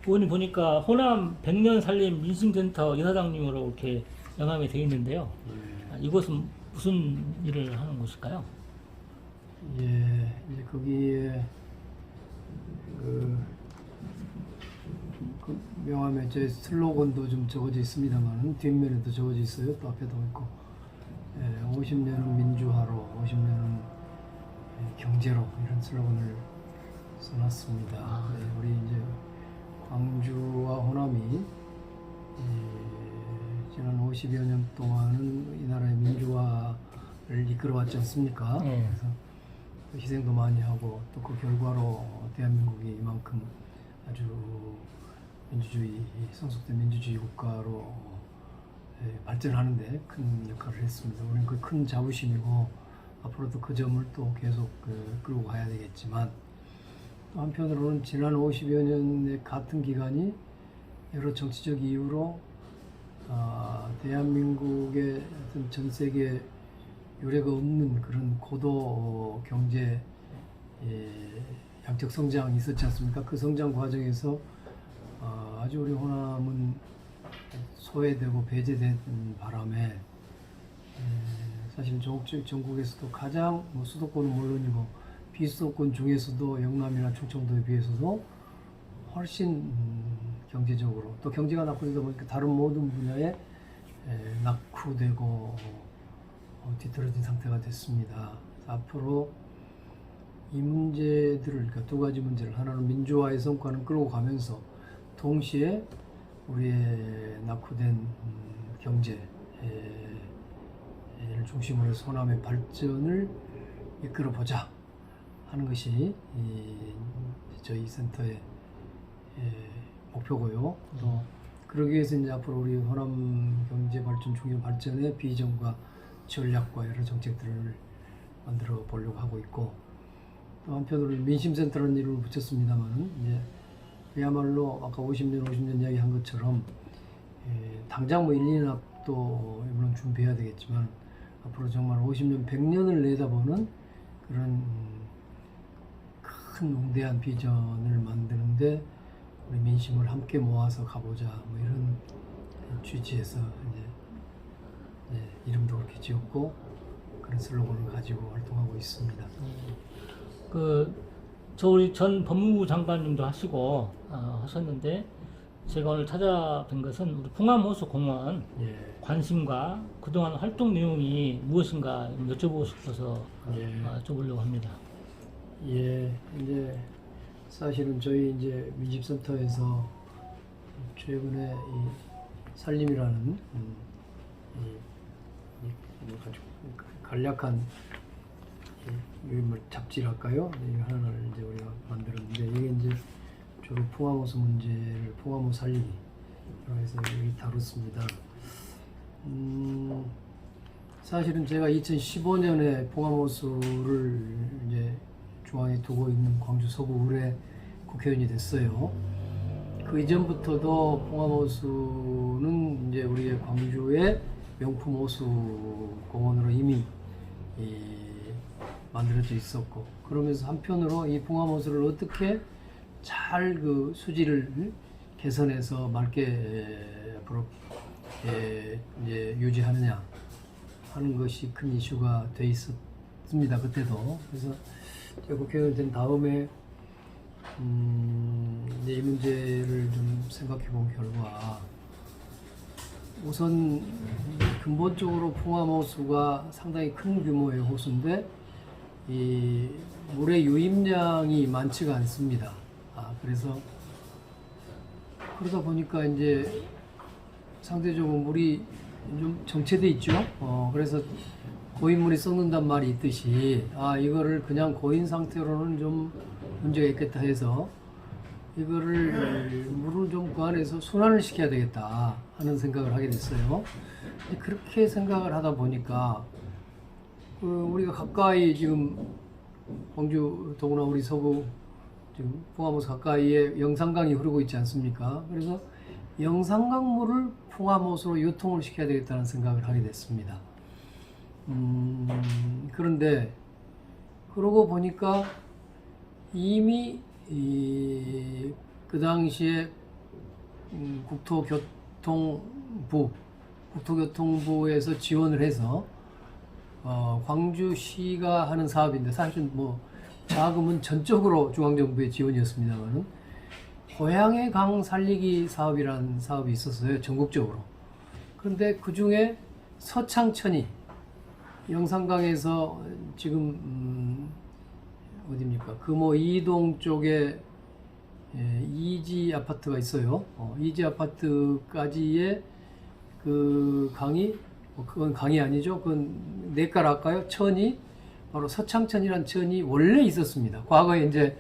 의원님 보니까 호남 백년 살림 민심센터 이사장님으로 이렇게 명함이 되어 있는데요. 이곳은 무슨 일을 하는 곳일까요? 예, 이제 거기에 그, 그 명함에 제 슬로건도 좀 적어져 있습니다만 뒷면에도 적어져 있어요. 또 앞에도 있고. 예, 50년은 민주화로, 50년은 경제로 이런 슬로건을 써놨습니다. 네, 우리 이제 광주와 호남이 지난 50여 년 동안은 이 나라의 민주화를 이끌어왔지 않습니까? 네. 그래서 희생도 많이 하고 또 그 결과로 대한민국이 이만큼 아주 민주주의, 성숙된 민주주의 국가로 발전하는데 큰 역할을 했습니다. 우리는 그 큰 자부심이고 앞으로도 그 점을 또 계속 끌고 가야 되겠지만 또 한편으로는 지난 50여 년의 같은 기간이 여러 정치적 이유로 대한민국의 어떤 전 세계 유례가 없는 그런 고도 경제 양적 성장이 있었지 않습니까? 그 성장 과정에서 아주 우리 호남은 소외되고 배제된 바람에 사실 전국에서도 가장 수도권은 물론이고 비수도권 중에서도 영남이나 충청도에 비해서도 훨씬 경제적으로 또 경제가 낙후되다 보니까 다른 모든 분야에 낙후되고 뒤떨어진 상태가 됐습니다. 앞으로 이 문제들을, 그러니까 두 가지 문제를, 하나는 민주화의 성과는 끌고 가면서 동시에 우리의 낙후된 경제를 중심으로 해서 호남의 발전을 이끌어보자 하는 것이 저희 센터의 목표고요. 또 그러기 위해서 이제 앞으로 우리 호남 경제 발전, 중요 발전의 비전과 전략과 여러 정책들을 만들어 보려고 하고 있고, 또 한편으로 민심센터라는 이름을 붙였습니다만은 이제 그야말로 아까 50년 이야기한 것처럼 당장 뭐 1, 2년 앞도 물론 준비해야 되겠지만 앞으로 정말 50년, 100년을 내다보는 그런 큰 웅대한 비전을 만드는데 우리 민심을 함께 모아서 가보자, 뭐 이런 취지에서 이제 이름도 그렇게 지었고 그런 슬로건을 가지고 활동하고 있습니다. 저 우리 전 법무부 장관님도 하시고 하셨는데 제가 오늘 찾아뵌 것은 우리 풍암호수 공원 관심과 그동안 활동 내용이 무엇인가 여쭤보고 싶어서 여쭤보려고 합니다. 예, 이제 사실은 저희 이제 민심센터에서 최근에 이 살림이라는 아주 간략한 잡지랄까요? 이 하나를 이제 우리가 만들었는데 이게 이제 주로 풍암호수 문제를 풍암호수 살리기로 해서 여기 다뤘습니다. 사실은 제가 2015년에 풍암호수를 이제 중앙에 두고 있는 광주 서구 을의 국회의원이 됐어요. 그 이전부터도 풍암호수는 이제 우리의 광주의 명품 호수 공원으로 이미 만들어져 있었고, 그러면서 한편으로 이 풍암호수를 어떻게 잘 그 수질을 개선해서 맑게 앞으로 이제 유지하느냐 하는 것이 큰 이슈가 돼 있었습니다. 그때도. 그래서 제가 국회의원 된 다음에 이제 이 문제를 좀 생각해 본 결과 우선 근본적으로 풍암호수가 상당히 큰 규모의 호수인데 이 물의 유입량이 많지가 않습니다. 그래서 그러다 보니까 이제 상대적으로 물이 좀 정체돼 있죠. 그래서 고인물이 썩는단 말이 있듯이 이거를 그냥 고인 상태로는 좀 문제가 있겠다 해서 이거를 물을 좀 그 안에서 순환을 시켜야 되겠다 하는 생각을 하게 됐어요. 그렇게 생각을 하다 보니까 우리가 가까이 지금 광주 더구나 우리 서구 지금 풍암호수 가까이에 영산강이 흐르고 있지 않습니까? 그래서 영산강물을 풍암호수로 유통을 시켜야 되겠다는 생각을 하게 됐습니다. 그런데 그러고 보니까 이미 그 당시에 국토교통부에서 지원을 해서 광주시가 하는 사업인데 사실 뭐 자금은 전적으로 중앙정부의 지원이었습니다만은 고향의 강 살리기 사업이라는 사업이 있었어요, 전국적으로. 그런데 그 중에 서창천이 영산강에서 지금 어디입니까? 금호 이동 쪽에 이지 아파트가 있어요. 이지 아파트까지의 그 강이 그건 강이 아니죠. 그건 냇가랄까요? 천이 바로 서창천이라는 천이 원래 있었습니다. 과거에 이제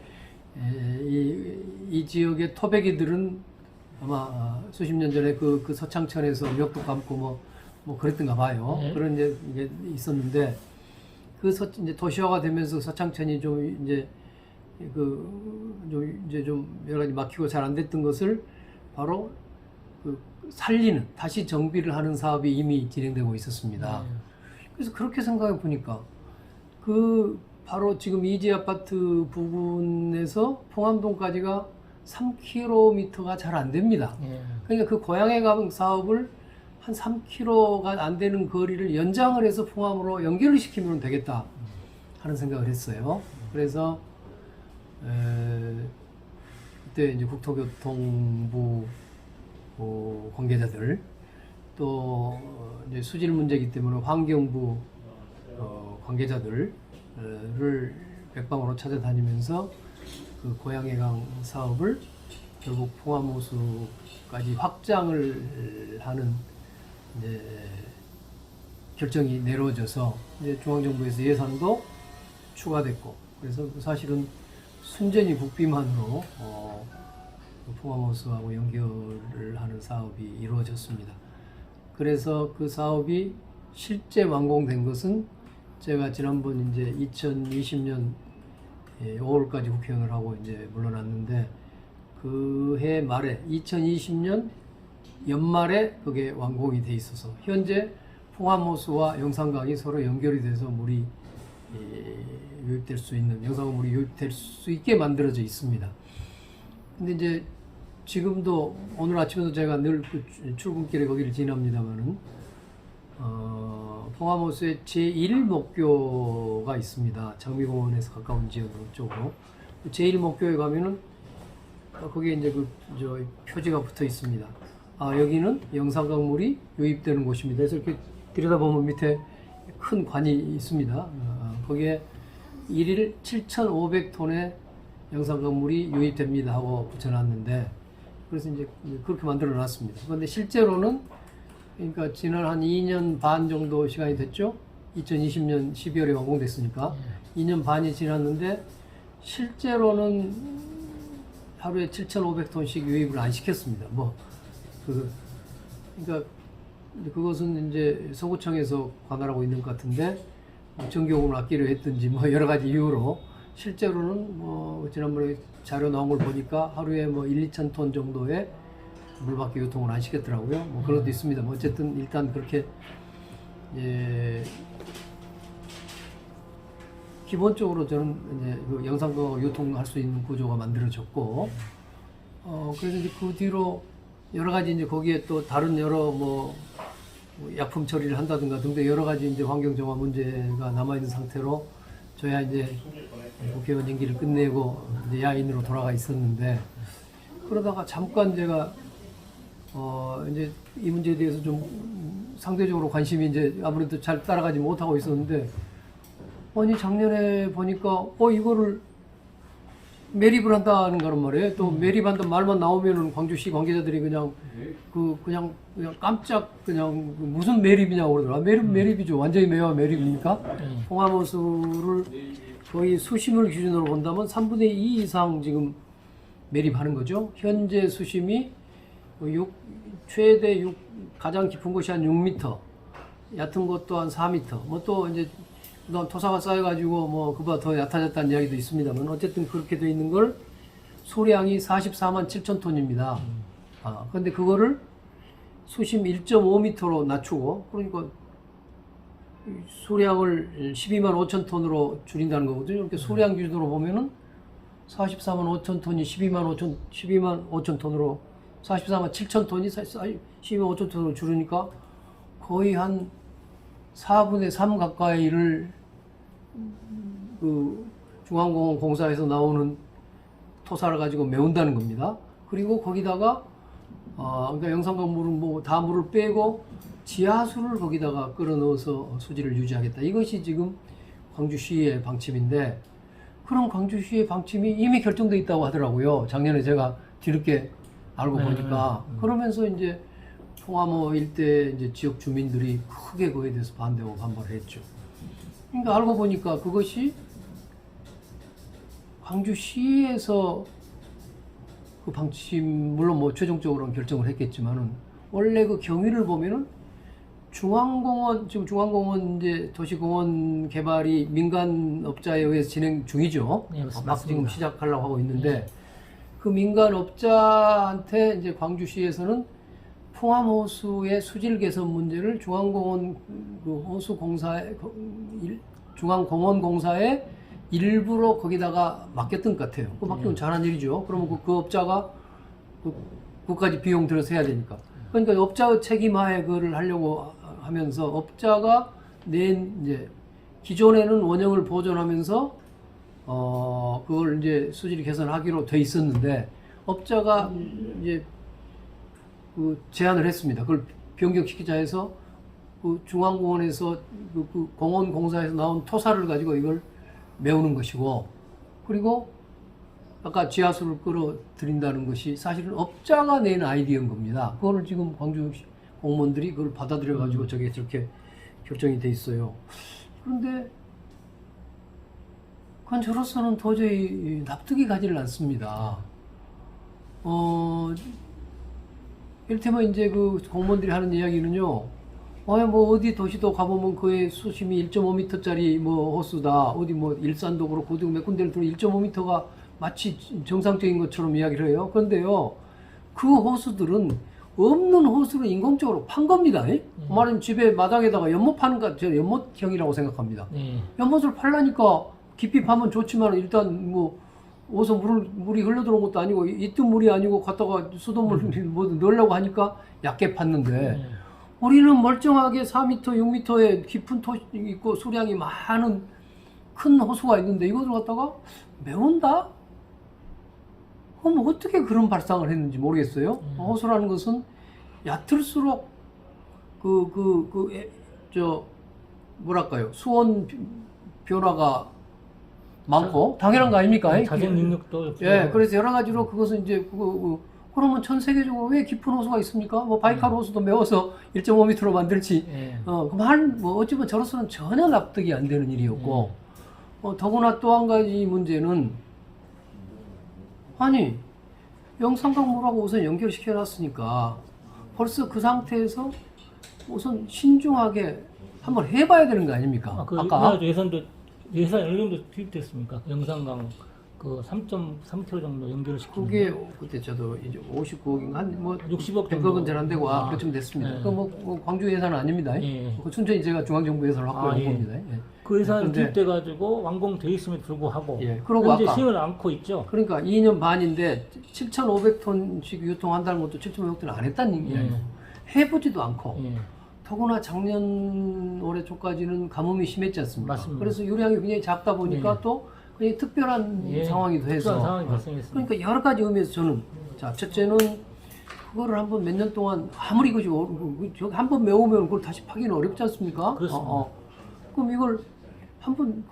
이 지역의 토백이들은 아마 수십 년 전에 그 서창천에서 멱도 감고 뭐 그랬던가 봐요. 네. 그런 이게 있었는데 이제 도시화가 되면서 서창천이 좀 이제 좀 여러 가지 막히고 잘 안 됐던 것을 바로 살리는 다시 정비를 하는 사업이 이미 진행되고 있었습니다. 그래서 그렇게 생각해 보니까 바로 지금 이지 아파트 부근에서 봉암동까지가 3km가 잘 안 됩니다. 그러니까 그 고향의 강 사업을 한 3km가 안 되는 거리를 연장을 해서 봉암으로 연결을 시키면 되겠다 하는 생각을 했어요. 그래서 그때 이제 국토교통부 관계자들 또 이제 수질 문제이기 때문에 환경부 관계자들을 백방으로 찾아다니면서 그 고향의 강 사업을 결국 봉암호수까지 확장을 하는 이제 결정이 내려져서 이제 중앙정부에서 예산도 추가됐고 그래서 사실은 순전히 국비만으로 봉암호수하고 연결을 하는 사업이 이루어졌습니다. 그래서 그 사업이 실제 완공된 것은 제가 지난번 이제 2020년 5월까지 국회의원을 하고 이제 물러났는데 그 해 말에 2020년 연말에 그게 완공이 돼 있어서 현재 봉암호수와 영산강이 서로 연결이 돼서 물이 유입될 수 있는 영산강 물이 유입될 수 있게 만들어져 있습니다. 근데 이제 지금도 오늘 아침에도 제가 늘 출근길에 거기를 지납니다만은 봉암호수에 제1목교가 있습니다. 장미공원에서 가까운 지역 쪽으로 제1목교에 가면은 거기에 이제 저 표지가 붙어 있습니다. 여기는 영산강 물이 유입되는 곳입니다. 그래서 이렇게 들여다보면 밑에 큰 관이 있습니다. 거기에 1일 7,500톤의 영산강 물이 유입됩니다 하고 붙여놨는데 그래서 이제 그렇게 만들어 놨습니다. 그런데 실제로는 그러니까 지난 한 2년 반 정도 시간이 됐죠. 2020년 12월에 완공됐으니까 2년 반이 지났는데 실제로는 하루에 7,500톤씩 유입을 안 시켰습니다. 그러니까 그것은 이제 서구청에서 관할하고 있는 것 같은데 전기요금을 아끼려 했든지 여러 가지 이유로 실제로는 지난번에 자료 나온 걸 보니까 하루에 1, 2천 톤 정도의 물밖에 유통을 안 시켰더라고요. 그런 것도 있습니다. 어쨌든 일단 그렇게 기본적으로 저는 이제 그 영산강 유통할 수 있는 구조가 만들어졌고, 그래서 이제 그 뒤로 여러 가지 이제 거기에 또 다른 여러 약품 처리를 한다든가 등등 여러 가지 이제 환경 정화 문제가 남아 있는 상태로 저야 이제 국회의원 임기를 끝내고 이제 야인으로 돌아가 있었는데 그러다가 잠깐 제가 이제 이 문제에 대해서 좀 상대적으로 관심이 이제 아무래도 잘 따라가지 못하고 있었는데 아니 작년에 보니까 이거를 매립을 한다는 거란 말이에요. 또 매립한다는 말만 나오면은 광주시 관계자들이 그냥 깜짝 무슨 매립이냐고 그러더라. 매립이죠. 완전히 매립입니까? 봉암호수를 거의 수심을 기준으로 본다면 3분의 2 이상 지금 매립하는 거죠. 현재 수심이 최대 가장 깊은 곳이 한 6m, 얕은 곳도 한 4m. 또 이제 토사가 쌓여가지고 그보다 더 얕아졌다는 이야기도 있습니다만 어쨌든 그렇게 돼 있는 걸 소량이 44만 7천 톤입니다. 그런데 그거를 수심 1.5m로 낮추고 그러니까 소량을 12만 5천 톤으로 줄인다는 거거든요. 이렇게 소량 기준으로 보면은 44만 5천 톤이 12만 5천 톤으로 44만 7천 톤이 12만 5천 톤으로 줄으니까 거의 한 4분의 3 가까이를 그 중앙공원 공사에서 나오는 토사를 가지고 메운다는 겁니다. 그리고 거기다가 그러니까 영산강 물은 뭐 다 물을 빼고 지하수를 거기다가 끌어 넣어서 수질을 유지하겠다. 이것이 지금 광주시의 방침인데, 그럼 광주시의 방침이 이미 결정돼 있다고 하더라고요. 작년에 제가 뒤늦게 알고 보니까. 그러면서 이제 풍암호 일대 이제 지역 주민들이 크게 그에 대해서 반대하고 반발했죠. 그러니까 알고 보니까 그것이 광주시에서 그 방침, 물론 뭐 최종적으로는 결정을 했겠지만은, 원래 그 경위를 보면은 중앙공원, 지금 중앙공원 이제 도시공원 개발이 민간업자에 의해서 진행 중이죠. 네, 막 지금 시작하려고 하고 있는데, 네. 그 민간업자한테 이제 광주시에서는 풍암호수의 수질 개선 문제를 중앙공원 그 호수공사에, 중앙공원 공사에 일부러 거기다가 맡겼던 것 같아요. 그 맡기면 잘한 일이죠. 그러면 그 업자가 그까지 비용 들여서 해야 되니까. 그러니까 업자의 책임하에 그걸 하려고 하면서 업자가 낸 이제 기존에는 원형을 보존하면서 그걸 이제 수질 개선하기로 돼 있었는데, 업자가 이제 그 제안을 했습니다. 그걸 변경시키자 해서 그 중앙공원에서 그 공원 공사에서 나온 토사를 가지고 이걸 메우는 것이고, 그리고 아까 지하수를 끌어들인다는 것이 사실은 업자가 낸 아이디어인 겁니다. 그거를 지금 광주 공무원들이 그걸 받아들여 가지고 저게 저렇게 결정이 돼 있어요. 그런데 그건 저로서는 도저히 납득이 가지를 않습니다. 이를테면 이제 그 공무원들이 하는 이야기는요, 뭐 어디 도시도 가보면 그의 수심이 1.5m짜리 뭐 호수다. 어디 뭐 일산도 그렇고 어디 몇 군데를 들어 1.5m가 마치 정상적인 것처럼 이야기를 해요. 그런데요, 그 호수들은 없는 호수를 인공적으로 판 겁니다. 말하면 집에 마당에다가 연못 파는 거, 저는 연못형이라고 생각합니다. 연못을 팔라니까 깊이 파면 좋지만 일단 뭐 어디서 물이 흘러들어온 것도 아니고 있던 물이 아니고 갖다가 수돗물 뭐 넣으려고 하니까 얕게 팠는데, 우리는 멀쩡하게 4m, 6m의 깊은 토 있고 수량이 많은 큰 호수가 있는데 이것을 갖다가 메운다? 그럼 어떻게 그런 발상을 했는지 모르겠어요. 호수라는 것은 얕을수록 뭐랄까요, 수온 변화가 많고 당연한 거 아닙니까? 자생 능력도 예, 그래서 여러 가지로 그것은 이제 그러면 전 세계적으로 왜 깊은 호수가 있습니까? 뭐 바이칼 호수도 메워서 1.5m로 만들지. 그럼 뭐 어찌 보면 저로서는 전혀 납득이 안 되는 일이었고, 더구나 또 한 가지 문제는, 아니 영산강물하고 우선 연결시켜 놨으니까 벌써 그 상태에서 우선 신중하게 한번 해봐야 되는 거 아닙니까? 아까 예산 어느 정도 투입됐습니까? 영산강 그 3.3km 정도 연결시키는. 그게 그때 저도 이제 59억인가 한뭐 60억 100억은 잘 안 되고 그쯤 됐습니다. 네. 그 뭐 광주 예산은 아닙니다. 그 순전히 제가 중앙정부 예산을 확보한 겁니다. 예. 그 예산 투입돼 가지고 완공돼 있음에도 불구하고 그러고 현재 아까 시행을 않고 있죠. 그러니까 2년 반인데 7,500톤씩 유통한다는 것도 7,500톤 안 했다는 얘기예요. 해보지도 않고. 더구나 작년 올해 초까지는 가뭄이 심했지 않습니까? 맞습니다. 그래서 유량이 굉장히 작다 보니까 또 굉장히 특별한 상황이기도 해서, 특별한 상황이 발생했습니다. 그러니까 여러 가지 의미에서 저는, 자, 첫째는 그거를 한번 몇 년 동안 아무리 이것이 한번 메우면 그걸 다시 파기는 어렵지 않습니까? 그렇습니다. 그럼 이걸 한번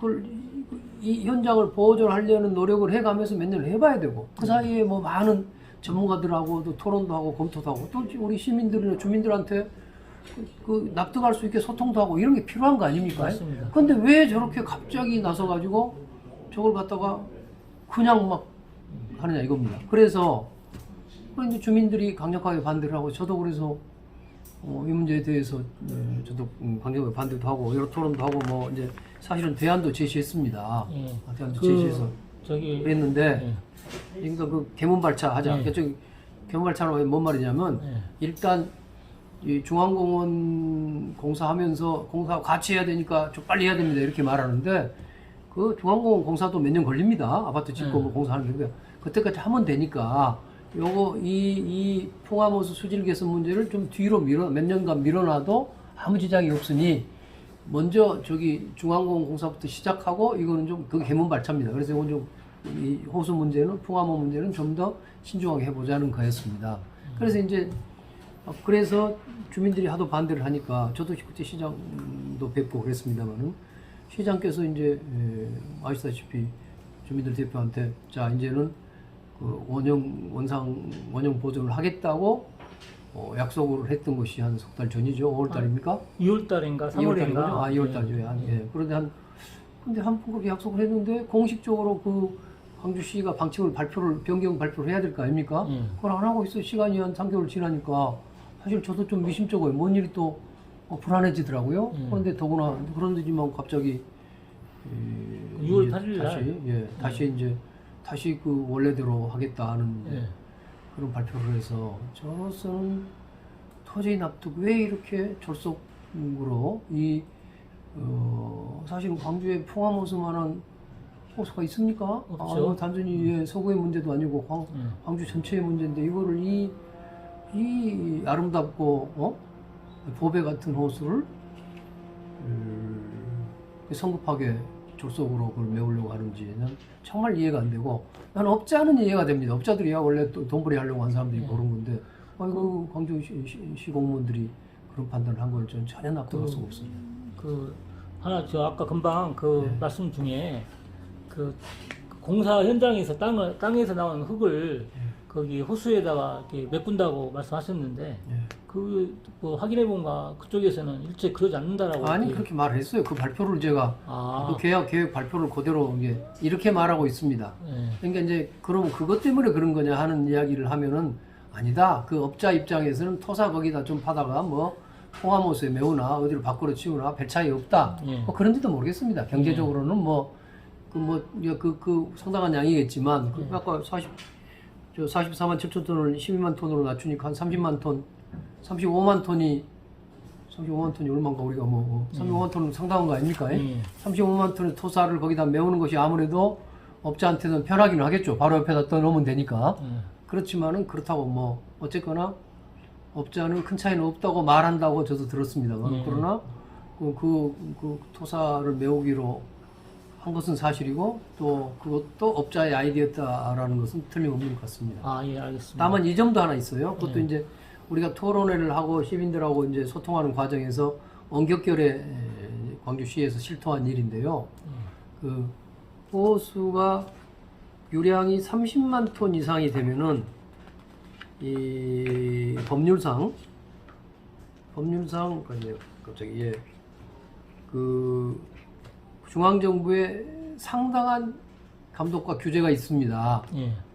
이 현장을 보존하려는 노력을 해가면서 몇 년을 해봐야 되고, 그 사이에 뭐 많은 전문가들하고도 토론도 하고 검토도 하고, 또 우리 시민들이나 주민들한테 그 납득할 수 있게 소통도 하고 이런 게 필요한 거 아닙니까? 맞습니다. 근데 왜 저렇게 갑자기 나서가지고 저걸 갖다가 그냥 막 하느냐 이겁니다. 그래서 이제 주민들이 강력하게 반대를 하고, 저도 그래서 이 문제에 대해서 저도 강력하게 반대도 하고 여러 토론도 하고 뭐 이제 사실은 대안도 제시했습니다. 대안도 제시해서 그랬는데, 그러니까 그 개문발차 하자. 개문발차는 뭔 말이냐면, 일단 이 중앙공원 공사하면서 공사 같이 해야 되니까 좀 빨리 해야 됩니다 이렇게 말하는데, 그 중앙공원 공사도 몇 년 걸립니다. 아파트 짓고 뭐 공사하는 게. 그때까지 하면 되니까 요거 이 풍암호수 수질 개선 문제를 좀 뒤로 몇 년간 밀어놔도 아무 지장이 없으니 먼저 저기 중앙공사부터 시작하고 이거는 좀 그 개문발차입니다. 그래서 이건 좀 이 호수 문제는 풍암호 문제는 좀 더 신중하게 해보자는 거였습니다. 그래서 이제 그래서 주민들이 하도 반대를 하니까 저도 그때 시장도 뵙고 그랬습니다만은 시장께서 이제 아시다시피 주민들 대표한테 자 이제는 그 원상 보존을 하겠다고 약속을 했던 것이 한 석 달 전이죠. 5월 달입니까? 2월 달인가 3월인가? 2월 달이죠. 2월 달이죠. 예. 그런데 근데 한 번 그렇게 약속을 했는데 공식적으로 그 광주시가 방침을 변경 발표를 해야 될 거 아닙니까? 그걸 안 하고 있어. 시간이 한 3개월 지나니까 사실 저도 좀 미심쩍어요. 뭔 일이 또 불안해지더라고요. 그런데 더구나 그런데지만 갑자기 6월 8일 날 다시 그 원래대로 하겠다 하는 그런 발표를 해서 저로서는 도저히 왜 이렇게 졸속으로 사실 광주에 풍암호수만한 호수가 있습니까? 없죠. 단순히 서구의 문제도 아니고 광주 전체의 문제인데 이거를 이 아름답고 보배 같은 호수를 성급하게 졸속으로 그걸 메우려고 하는지는 정말 이해가 안 되고 나는 업자는 이해가 됩니다. 업자들이야 원래 또 돈벌이 하려고 한 사람들이 그런 건데 이거 광주시 공무원들이 그런 판단을 한 걸 저는 전혀 납득할 수가 없습니다. 하나 저 아까 금방 말씀 중에 그 공사 현장에서 땅에서 나온 흙을 거기 호수에다가 이렇게 메꾼다고 말씀하셨는데 뭐 확인해 본가 그쪽에서는 일체 그러지 않는다라고 아니 그렇게 말했어요. 그 발표를 제가 그 계획 발표를 그대로 이렇게 말하고 있습니다. 그러니까 이제 그럼 그것 때문에 그런 거냐 하는 이야기를 하면은 아니다. 그 업자 입장에서는 토사 거기다 좀 파다가 뭐 풍암호수에 메우나 어디로 밖으로 치우나 별 차이 없다. 뭐 그런지도 모르겠습니다. 경제적으로는 그 상당한 양이겠지만 아까 44만 7천 톤을 12만 톤으로 낮추니까 한 30만 톤, 35만 톤이 얼마인가 우리가 35만 톤은 상당한 거 아닙니까? 35만 톤의 토사를 거기다 메우는 것이 아무래도 업자한테는 편하기는 하겠죠. 바로 옆에다 떠놓으면 되니까. 그렇지만은 그렇다고 어쨌거나 업자는 큰 차이는 없다고 말한다고 저도 들었습니다. 그러나 그 토사를 메우기로 한 것은 사실이고 또 그것도 업자의 아이디어였다라는 것은 틀림없는 것 같습니다. 예, 알겠습니다. 다만 이 점도 하나 있어요. 그것도 이제 우리가 토론회를 하고 시민들하고 이제 소통하는 과정에서 원격결에 광주시에서 실토한 일인데요. 그 호수가 유량이 30만 톤 이상이 되면은 이 법률상 갑자기 그 중앙정부의 상당한 감독과 규제가 있습니다.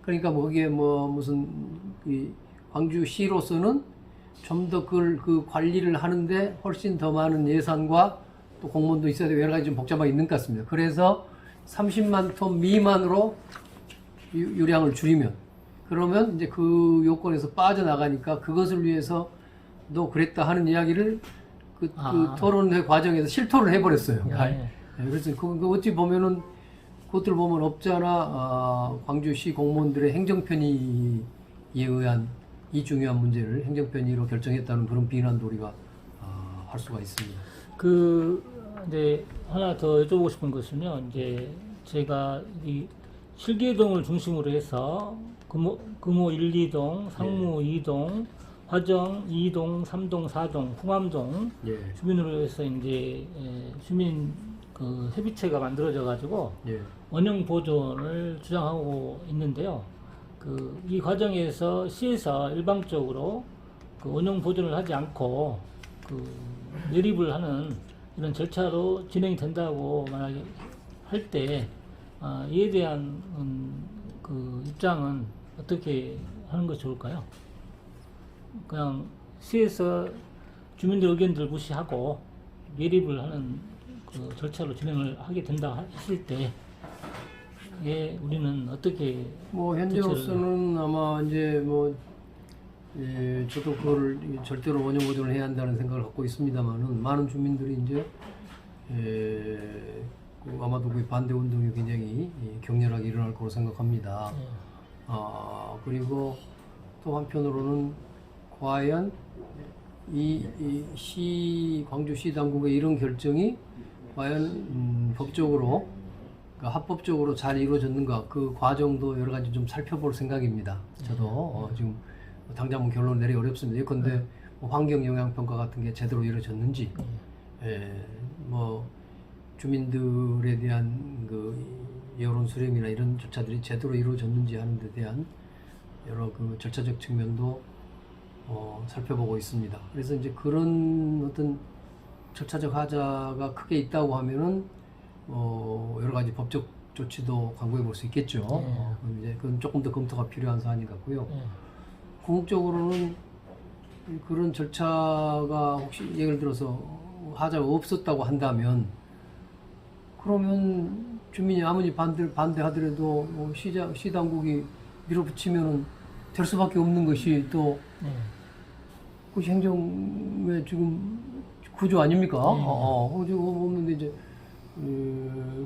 그러니까 거기에 무슨 광주시로서는 좀 더 그 관리를 하는데 훨씬 더 많은 예산과 또 공무원도 있어야 되고 여러 가지 좀 복잡하게 있는 것 같습니다. 그래서 30만 톤 미만으로 유량을 줄이면 그러면 이제 그 요건에서 빠져나가니까 그것을 위해서 너 그랬다 하는 이야기를 그 토론회 과정에서 실토를 해버렸어요. 그래서 그 어찌 보면은 그것들 보면 업자나 광주시 공무원들의 행정편의에 의한 이 중요한 문제를 행정편의로 결정했다는 그런 비난도 우리가 할 수가 있습니다. 이제 하나 더 여쭤보고 싶은 것은요. 이제 제가 이 실계동을 중심으로 해서 금호 1, 2동, 상무 2동, 화정 2동, 3동, 4동, 풍암동 주민으로 해서 이제 주민 그 협의체가 만들어져 가지고 원형 보존을 주장하고 있는데요. 이 과정에서 시에서 일방적으로 그 원형 보존을 하지 않고 매립을 하는 이런 절차로 진행이 된다고 만약에 할 때 이에 대한 그 입장은 어떻게 하는 것이 좋을까요? 그냥 시에서 주민들 의견들을 무시하고 매립을 하는 그 절차로 진행을 하게 된다 했을 때 우리는 어떻게 현재로서는 아마 이제 저도 그거를 절대로 원형 보존을 해야 한다는 생각을 갖고 있습니다만은 많은 주민들이 이제 아마도 그 반대 운동이 굉장히 격렬하게 일어날 거로 생각합니다. 그리고 또 한편으로는 과연 이 광주시 당국의 이런 결정이 과연 법적으로, 그러니까 합법적으로 잘 이루어졌는가, 그 과정도 여러 가지 좀 살펴볼 생각입니다. 저도 지금 당장 뭐 결론 내리 어렵습니다. 예컨대 뭐 환경 영향 평가 같은 게 제대로 이루어졌는지, 뭐 주민들에 대한 그 여론 수렴이나 이런 절차들이 제대로 이루어졌는지 하는 데 대한 여러 그 절차적 측면도 살펴보고 있습니다. 그래서 이제 그런 어떤 절차적 하자가 크게 있다고 하면은 여러 가지 법적 조치도 강구해 볼 수 있겠죠. 그럼 이제 그건 조금 더 검토가 필요한 사안인 것 같고요. 궁극적으로는 그런 절차가 혹시 예를 들어서 하자가 없었다고 한다면, 그러면 주민이 아무리 반대하더라도 시 당국이 밀어붙이면은 될 수밖에 없는 것이 또 그것이 행정의 지금 구조 아닙니까? 지금 없는데 이제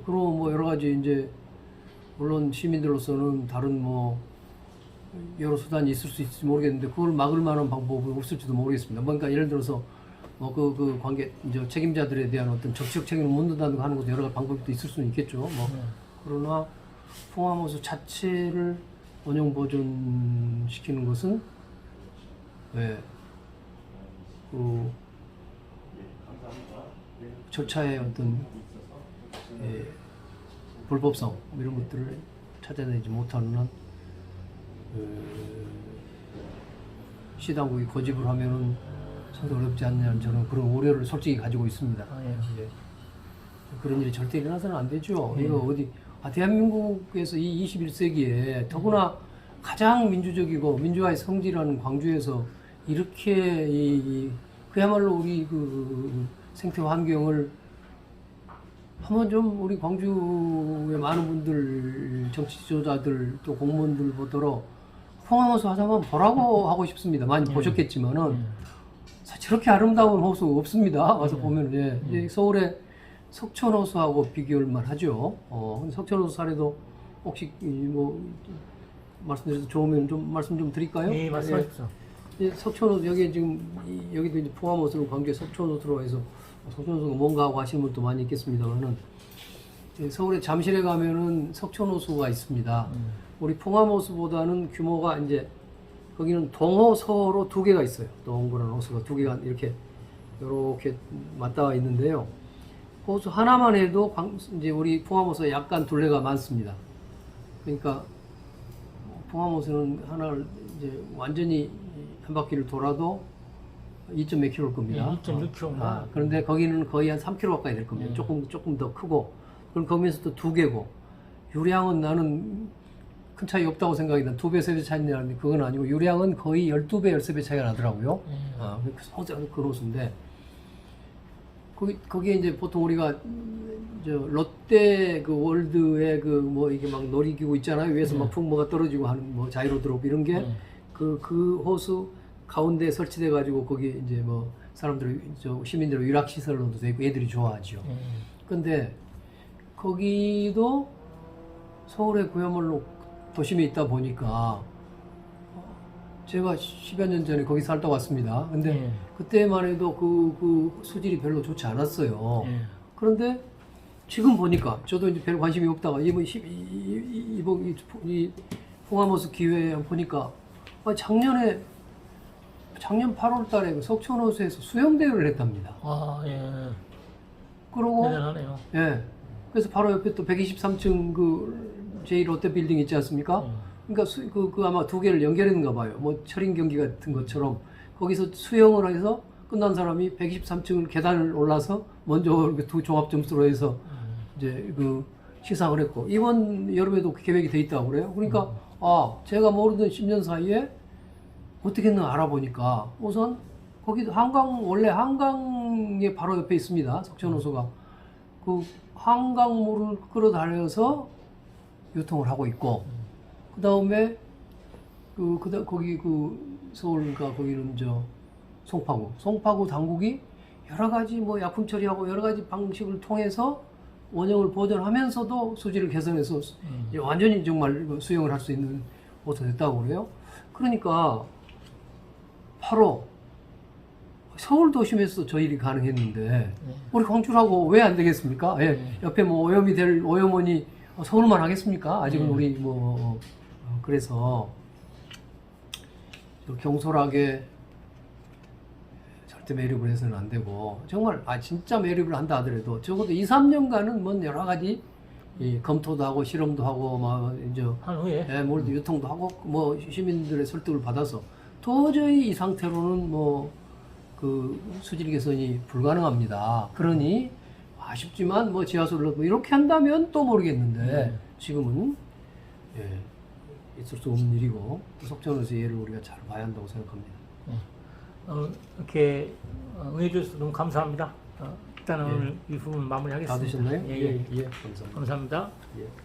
그럼 뭐 여러 가지 이제 물론 시민들로서는 다른 뭐 여러 수단이 있을 수 있을지 모르겠는데 그걸 막을 만한 방법은 없을지도 모르겠습니다. 그러니까 예를 들어서 뭐 그 관계 이제 책임자들에 대한 어떤 적시적 책임을 묻는다는 거 하는 것도 여러 가지 방법이 또 있을 수는 있겠죠. 뭐 그러나 풍암호수 자체를 원형 보존시키는 것은 그 절차의 어떤 불법성 이런 것들을 찾아내지 못하는 한 시당국이 고집을 하면은 상당히 어렵지 않냐는 저는 그런 우려를 솔직히 가지고 있습니다. 예. 그런 일이 절대 일어나서는 안 되죠. 이거 어디 대한민국에서 이 21세기에 더구나 가장 민주적이고 민주화의 성지라는 광주에서 이렇게 그야말로 우리 그 생태 환경을 한번 좀 우리 광주의 많은 분들, 정치 지도자들 또 공무원들 보도록 풍암호수 하자만 보라고 하고 싶습니다. 많이 보셨겠지만은 저렇게 아름다운 호수 없습니다. 와서 보면 서울의 석촌호수하고 비교할만 하죠. 근데 석촌호수 사례도 혹시 뭐 말씀드려서 좋으면 좀 말씀 좀 드릴까요? 네, 말씀하십시오. 석촌호수 여기 지금 여기도 이제 풍암호수는 광주의 석촌호수로 해서 석촌호수가 뭔가 하고 하시는 분도 많이 있겠습니다만은 서울의 잠실에 가면은 석촌호수가 있습니다. 우리 풍암호수보다는 규모가 이제 거기는 동호, 서로 두 개가 있어요. 동호라는 호수가 두 개가 이렇게 맞닿아 있는데요. 호수 하나만 해도 이제 우리 풍암호수에 약간 둘레가 많습니다. 그러니까 풍암호수는 하나를 이제 완전히 한 바퀴를 돌아도 2.몇 킬로일 겁니다. 2.6km. 그런데 거기는 거의 한 3km 가까이 될 겁니다. 조금 더 크고, 그럼 거기에서 또 두 개고, 유량은 나는 큰 차이 없다고 생각이 나. 2배, 3배 차이 나는데 그건 아니고, 유량은 거의 12배, 13배 차이가 나더라고요. 그 호수인데, 거기에 이제 보통 우리가 롯데 그 월드에 그 뭐 이게 막 놀이기구 있잖아요. 위에서 막 풍모가 떨어지고 하는 뭐 자이로드롭 이런 게 그 호수 가운데 설치돼 가지고 거기 이제 뭐 사람들 시민들 유락 시설로도 돼 있고 애들이 좋아하죠. 근데 거기도 서울에 그야말로 도심에 있다 보니까 제가 10여 년 전에 거기 살다 왔습니다. 근데 그때만 해도 그 수질이 별로 좋지 않았어요. 그런데 지금 보니까 저도 이제 별 관심이 없다가 이번 이 풍암호수 기회에 보니까 작년 8월 달에 석촌호수에서 수영대회를 했답니다. 그러고 대단하네요. 그래서 바로 옆에 또 123층 그 제1롯데 빌딩 있지 않습니까? 그러니까 그 아마 두 개를 연결했는가 봐요. 뭐 철인 경기 같은 것처럼 거기서 수영을 해서 끝난 사람이 123층을 계단을 올라서 먼저 이렇게 두 종합 점수로 해서 이제 그 시상을 했고 이번 여름에도 계획이 돼 있다고 그래요. 그러니까 제가 모르던 10년 사이에 어떻게 했나 알아보니까 우선 거기도 원래 한강에 바로 옆에 있습니다. 석촌호수가. 그 한강물을 끌어다녀서 유통을 하고 있고 그 다음에 거기 서울가 거기는 송파구 당국이 여러 가지 뭐 약품 처리하고 여러 가지 방식을 통해서 원형을 보존하면서도 수질을 개선해서 완전히 정말 수영을 할 수 있는 호수가 됐다고 그래요. 그러니까 바로 서울 도심에서 저 일이 가능했는데 우리 광주라고 왜 안 되겠습니까? 예, 옆에 뭐 오염이 될 오염원이 서울만 하겠습니까? 아직은 우리 뭐 그래서 경솔하게 절대 매립을 해서는 안 되고 정말 진짜 매립을 한다 하더라도 적어도 2, 3년간은 뭐 여러 가지 검토도 하고 실험도 하고 막 이제 한 후에 뭘 유통도 하고 뭐 시민들의 설득을 받아서 도저히 이 상태로는 뭐 그 수질 개선이 불가능합니다. 그러니 아쉽지만 뭐 지하수를 뭐 이렇게 한다면 또 모르겠는데 지금은 있을 수 없는 일이고 속전에서 얘를 우리가 잘 봐야 한다고 생각합니다. 이렇게 응해주셔서 너무 감사합니다. 일단은 오늘 이 부분 마무리하겠습니다. 다 드셨나요? 예, 예. 감사합니다. 감사합니다. 예.